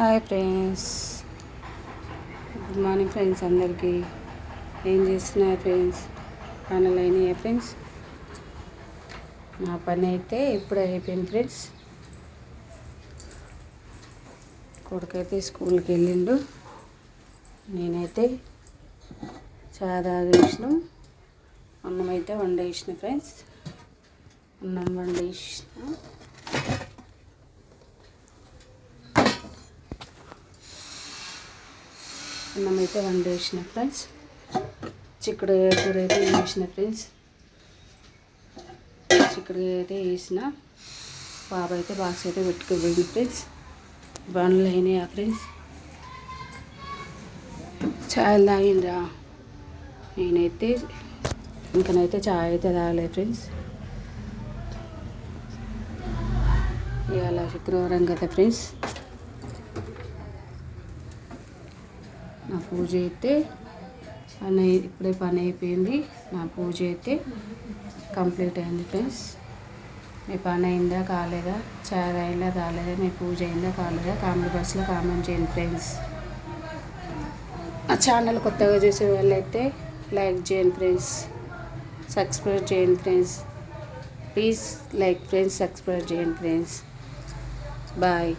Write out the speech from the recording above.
Hi friends, good morning friends. అందరికీ ఏం చేస్తున్నారు ఫ్రెండ్స్? పనులు అయినాయా ఫ్రెండ్స్? నా పని అయితే ఇప్పుడు అయిపోయింది ఫ్రెండ్స్. కొడుకైతే స్కూల్కి వెళ్ళిండు, నేనైతే చా తాగేసినాం. అన్నం అయితే వండేసిన ఫ్రెండ్స్. అన్నం వండేసిన, అన్నం అయితే వండేసిన ఫ్రెండ్స్. చిక్కుడుకాయ కూర అయితే వేసిన ఫ్రెండ్స్. చిక్కుడుకాయ అయితే వేసిన. బాబు అయితే బాక్స్ అయితే పెట్టుకోబోయింది ఫ్రెండ్స్. బండ్లు అయినాయా ఫ్రెండ్స్? ఛాయలు తాగిండ్రా? నేనైతే ఇంకనైతే ఛాయ్ అయితే తాగలేదు ఫ్రెండ్స్. ఇవాళ శుక్రవారం కదా ఫ్రెండ్స్. నా పూజ అయితే ఇప్పుడే పని అయిపోయింది. నా పూజ అయితే కంప్లీట్ అయింది ఫ్రెండ్స్. మీ పని అయిందా కాలేదా? చాయ్ అయిందా కాలేదా? మీ పూజ అయిందా కాలేదా? కామెంట్ బాక్స్లో కామెంట్ చేయండి ఫ్రెండ్స్. ఆ ఛానల్ కొత్తగా చూసే వాళ్ళైతే లైక్ చేయండి ఫ్రెండ్స్, సబ్స్క్రైబ్ చేయండి friends. Please like friends, subscribe చేయండి ఫ్రెండ్స్. బాయ్.